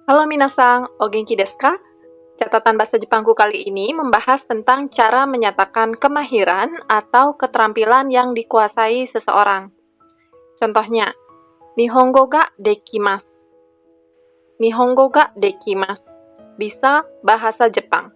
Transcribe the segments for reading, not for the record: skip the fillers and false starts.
Halo minasang, o genki desu ka? Catatan bahasa Jepangku kali ini membahas tentang cara menyatakan kemahiran atau keterampilan yang dikuasai seseorang. Contohnya, Nihongo ga dekimasu. Nihongo ga dekimasu. Bisa bahasa Jepang.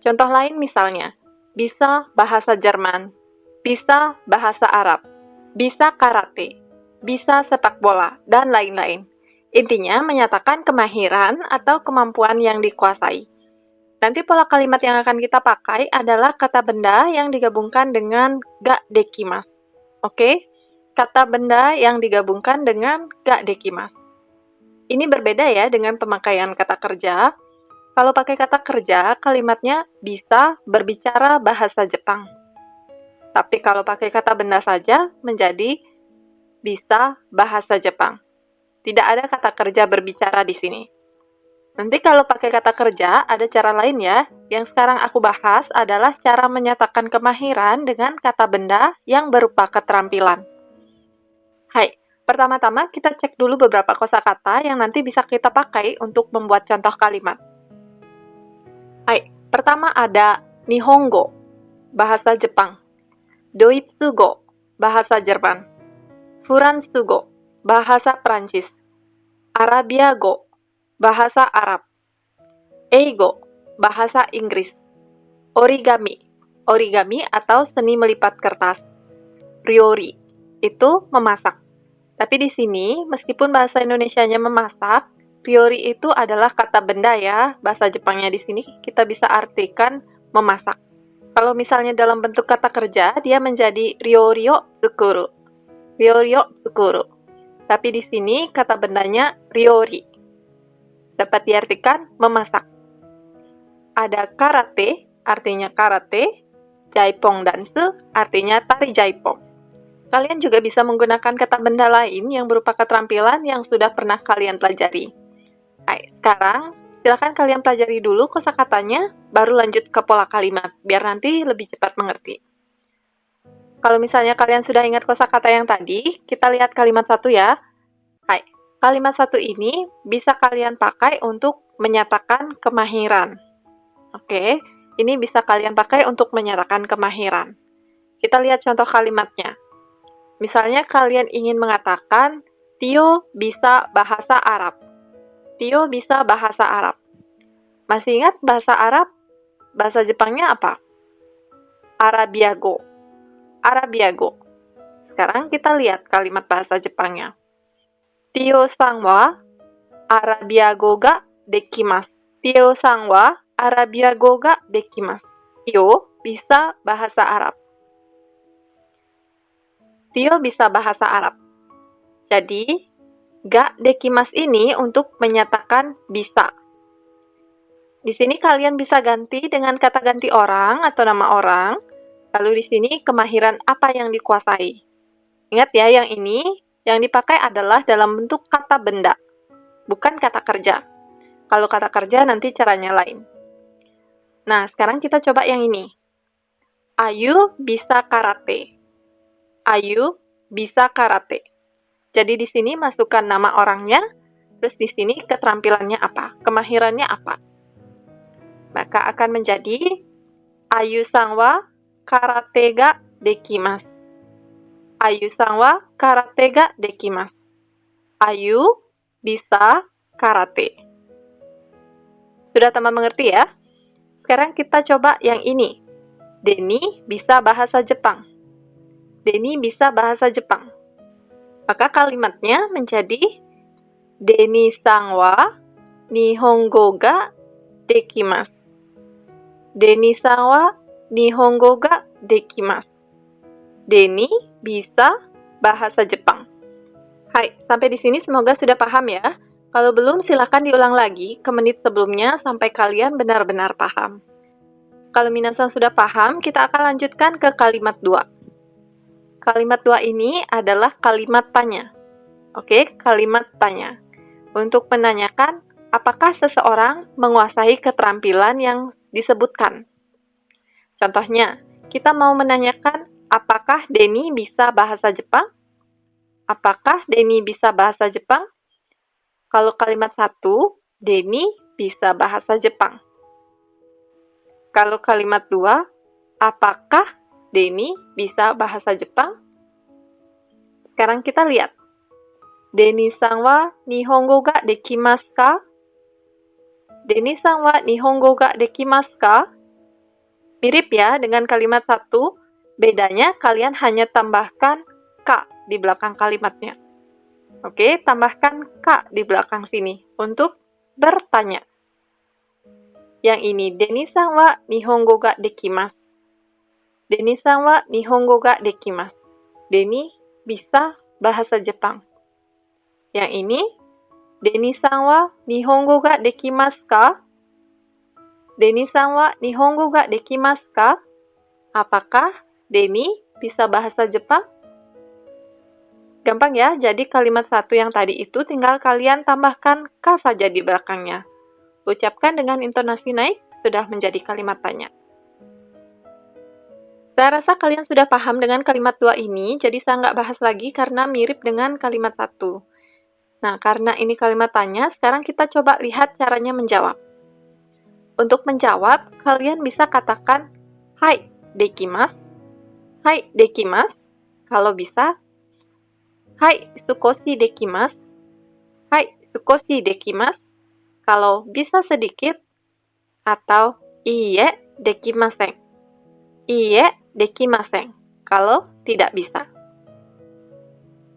Contoh lain misalnya, bisa bahasa Jerman, bisa bahasa Arab, bisa karate, bisa sepak bola, dan lain-lain. Intinya, menyatakan kemahiran atau kemampuan yang dikuasai. Nanti pola kalimat yang akan kita pakai adalah kata benda yang digabungkan dengan ga dekimasu. Oke? Kata benda yang digabungkan dengan ga dekimasu. Ini berbeda ya dengan pemakaian kata kerja. Kalau pakai kata kerja, kalimatnya bisa berbicara bahasa Jepang. Tapi kalau pakai kata benda saja, menjadi bisa bahasa Jepang. Tidak ada kata kerja berbicara di sini. Nanti kalau pakai kata kerja, ada cara lain ya. Yang sekarang aku bahas adalah cara menyatakan kemahiran dengan kata benda yang berupa keterampilan. Hai, pertama-tama kita cek dulu beberapa kosakata yang nanti bisa kita pakai untuk membuat contoh kalimat. Hai, pertama ada Nihongo, bahasa Jepang. Doitsugo, bahasa Jerman. Furansugo, bahasa Prancis. Arabiago, bahasa Arab. Eigo, bahasa Inggris. Origami, origami atau seni melipat kertas. Ryori, itu memasak. Tapi di sini, meskipun bahasa Indonesianya memasak, ryori itu adalah kata benda ya. Bahasa Jepangnya di sini kita bisa artikan memasak. Kalau misalnya dalam bentuk kata kerja, dia menjadi ryoryo tsukuru. Ryoryo tsukuru. Tapi di sini kata bendanya ryori. Dapat diartikan memasak. Ada karate, artinya karate. Jaipong dansu, artinya tari jaipong. Kalian juga bisa menggunakan kata benda lain yang berupa keterampilan yang sudah pernah kalian pelajari. Baik, sekarang silakan kalian pelajari dulu kosakatanya, baru lanjut ke pola kalimat, biar nanti lebih cepat mengerti. Kalau misalnya kalian sudah ingat kosakata yang tadi, kita lihat kalimat satu ya. Hai, kalimat satu ini bisa kalian pakai untuk menyatakan kemahiran. Oke, ini bisa kalian pakai untuk menyatakan kemahiran. Kita lihat contoh kalimatnya. Misalnya kalian ingin mengatakan, Tio bisa bahasa Arab. Tio bisa bahasa Arab. Masih ingat bahasa Arab? Bahasa Jepangnya apa? Arabiago. Arabiago. Sekarang kita lihat kalimat bahasa Jepangnya. Tio-san wa Arabiago ga dekimasu. Tio-san wa Arabiago ga dekimasu. Tio bisa bahasa Arab. Tio bisa bahasa Arab. Jadi, ga dekimasu ini untuk menyatakan bisa. Di sini kalian bisa ganti dengan kata ganti orang atau nama orang. Lalu di sini kemahiran apa yang dikuasai. Ingat ya, yang ini yang dipakai adalah dalam bentuk kata benda, bukan kata kerja. Kalau kata kerja nanti caranya lain. Nah, sekarang kita coba yang ini. Ayu bisa karate. Ayu bisa karate. Jadi di sini masukkan nama orangnya, terus di sini keterampilannya apa, kemahirannya apa. Maka akan menjadi Ayu-san wa karate ga dekimasu. Ayu-san wa karate ga dekimasu. Ayu bisa karate. Sudah teman mengerti ya? Sekarang kita coba yang ini. Denny bisa bahasa Jepang. Denny bisa bahasa Jepang. Maka kalimatnya menjadi Denny-san wa Nihongo ga dekimasu. Denny-san wa Nihongo ga dekimasu. Denny bisa bahasa Jepang. Hai, sampai di sini semoga sudah paham ya. Kalau belum, silakan diulang lagi ke menit sebelumnya sampai kalian benar-benar paham. Kalau minasan sudah paham, kita akan lanjutkan ke kalimat 2. Kalimat 2 ini adalah kalimat tanya. Oke, kalimat tanya. Untuk menanyakan apakah seseorang menguasai keterampilan yang disebutkan. Contohnya, kita mau menanyakan apakah Denny bisa bahasa Jepang? Apakah Denny bisa bahasa Jepang? Kalau kalimat 1, Denny bisa bahasa Jepang. Kalau kalimat 2, apakah Denny bisa bahasa Jepang? Sekarang kita lihat. Denny-san wa Nihongo ga dekimasu ka? Denny-san wa Nihongo ga dekimasu ka? Mirip ya dengan kalimat 1, bedanya kalian hanya tambahkan ka di belakang kalimatnya. Oke, tambahkan ka di belakang sini untuk bertanya. Yang ini, Denny-san wa Nihongo ga dekimasu. Denny-san wa Nihongo ga dekimasu. Denny bisa bahasa Jepang. Yang ini, Denny-san wa Nihongo ga dekimasu ka? Denny-san wa Nihongo ga dekimasu ka? Apakah Denny bisa bahasa Jepang? Gampang ya, jadi kalimat 1 yang tadi itu tinggal kalian tambahkan ka saja di belakangnya. Ucapkan dengan intonasi naik, sudah menjadi kalimat tanya. Saya rasa kalian sudah paham dengan kalimat 2 ini, jadi saya nggak bahas lagi karena mirip dengan kalimat 1. Nah, karena ini kalimat tanya, sekarang kita coba lihat caranya menjawab. Untuk menjawab, kalian bisa katakan, Hai, dekimasu. Hai, dekimasu. Kalau bisa, Hai, sukoshi dekimasu. Hai, sukoshi dekimasu. Kalau bisa sedikit, atau iie dekimasen. Iie dekimasen. Kalau tidak bisa.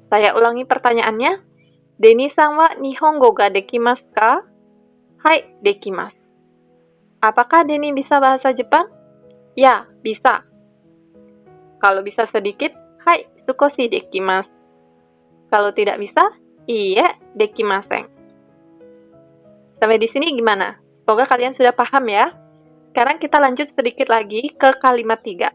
Saya ulangi pertanyaannya. Denny-san wa Nihongo ga dekimasu ka? Hai, dekimasu. Apakah Denny bisa bahasa Jepang? Ya, bisa. Kalau bisa sedikit, Hai, sukoshi dekimasu. Kalau tidak bisa, iie dekimasen. Sampai di sini gimana? Semoga kalian sudah paham ya. Sekarang kita lanjut sedikit lagi ke kalimat 3.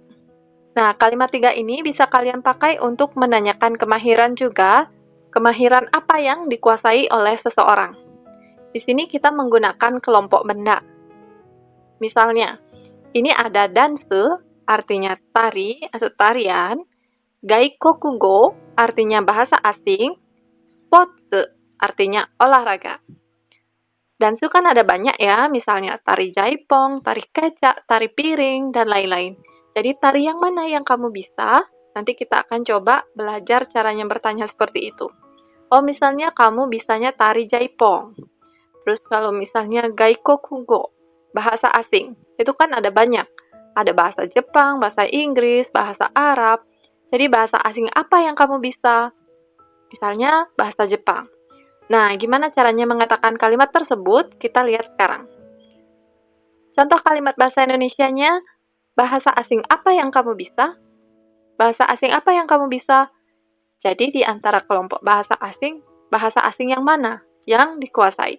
Nah, kalimat 3 ini bisa kalian pakai untuk menanyakan kemahiran juga. Kemahiran apa yang dikuasai oleh seseorang. Di sini kita menggunakan kelompok benda. Misalnya, ini ada dansu, artinya tari atau tarian. Gaikokugo, artinya bahasa asing. Spotsu, artinya olahraga. Dansu kan ada banyak ya, misalnya tari jaipong, tari kecak, tari piring, dan lain-lain. Jadi tari yang mana yang kamu bisa? Nanti kita akan coba belajar caranya bertanya seperti itu. Oh, misalnya kamu bisanya tari jaipong. Terus kalau misalnya gaikokugo, bahasa asing, itu kan ada banyak. Ada bahasa Jepang, bahasa Inggris, bahasa Arab. Jadi bahasa asing apa yang kamu bisa? Misalnya bahasa Jepang. Nah, gimana caranya mengatakan kalimat tersebut? Kita lihat sekarang. Contoh kalimat bahasa Indonesianya, bahasa asing apa yang kamu bisa? Bahasa asing apa yang kamu bisa? Jadi di antara kelompok bahasa asing yang mana yang dikuasai?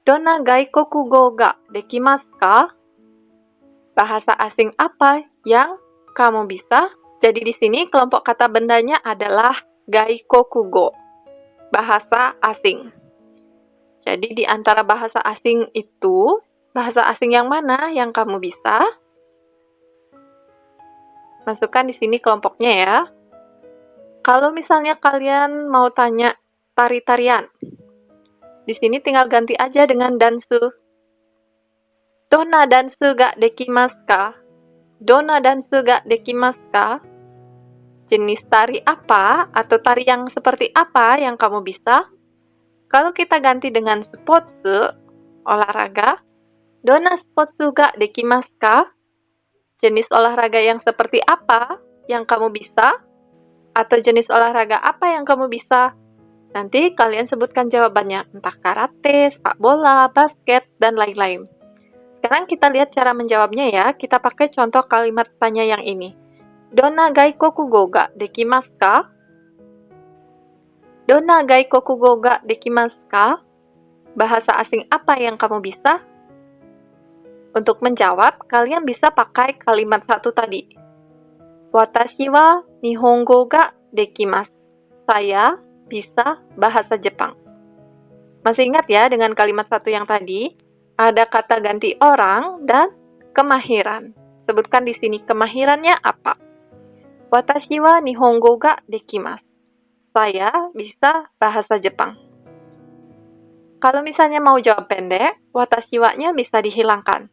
Donna gaikokugo ga dekimasu ka? Bahasa asing apa yang kamu bisa? Jadi di sini kelompok kata bendanya adalah gaikokugo, bahasa asing. Jadi di antara bahasa asing itu, bahasa asing yang mana yang kamu bisa? Masukkan di sini kelompoknya ya. Kalau misalnya kalian mau tanya tari-tarian, di sini tinggal ganti aja dengan dansu. Donna dansu ga dekimasu ka? Donna dansu ga dekimasu ka? Jenis tari apa atau tari yang seperti apa yang kamu bisa? Kalau kita ganti dengan spotsu, olahraga, Donna spotsu ga dekimasu ka? Jenis olahraga yang seperti apa yang kamu bisa? Atau jenis olahraga apa yang kamu bisa? Nanti kalian sebutkan jawabannya, entah karate, sepak bola, basket, dan lain-lain. Sekarang kita lihat cara menjawabnya ya. Kita pakai contoh kalimat tanya yang ini. Donna gaikokugo ga dekimasu ka? Donna gaikokugo ga dekimasu ka? Bahasa asing apa yang kamu bisa? Untuk menjawab, kalian bisa pakai kalimat 1 tadi. Watashi wa Nihongo ga dekimasu. Saya bisa bahasa Jepang. Masih ingat ya dengan kalimat 1 yang tadi? Ada kata ganti orang dan kemahiran. Sebutkan di sini kemahirannya apa. Watashi wa Nihongo ga dekimasu. Saya bisa bahasa Jepang. Kalau misalnya mau jawab pendek, watashi wa-nya bisa dihilangkan.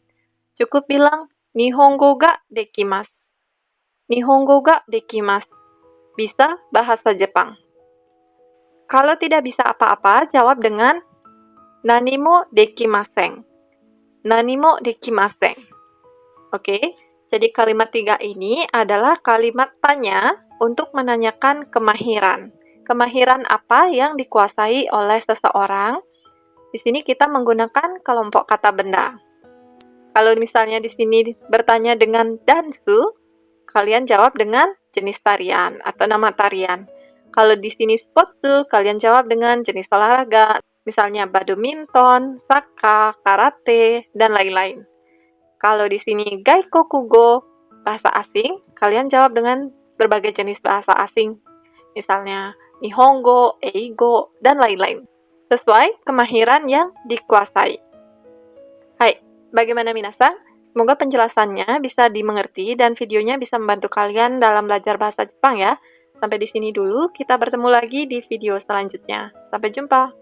Cukup bilang Nihongo ga dekimasu. Nihongo ga dekimasu. Bisa bahasa Jepang. Kalau tidak bisa apa-apa, jawab dengan nanimo dekimasen. Nanimo dekimasen. Oke, jadi kalimat 3 ini adalah kalimat tanya untuk menanyakan kemahiran. Kemahiran apa yang dikuasai oleh seseorang? Di sini kita menggunakan kelompok kata benda. Kalau misalnya di sini bertanya dengan dansu, kalian jawab dengan jenis tarian atau nama tarian. Kalau di sini spotsu, kalian jawab dengan jenis olahraga, misalnya badminton, saka, karate, dan lain-lain. Kalau di sini gaikokugo, bahasa asing, kalian jawab dengan berbagai jenis bahasa asing, misalnya Nihongo, Eigo, dan lain-lain, sesuai kemahiran yang dikuasai. Hai, bagaimana minasan? Semoga penjelasannya bisa dimengerti dan videonya bisa membantu kalian dalam belajar bahasa Jepang ya. Sampai di sini dulu, kita bertemu lagi di video selanjutnya. Sampai jumpa!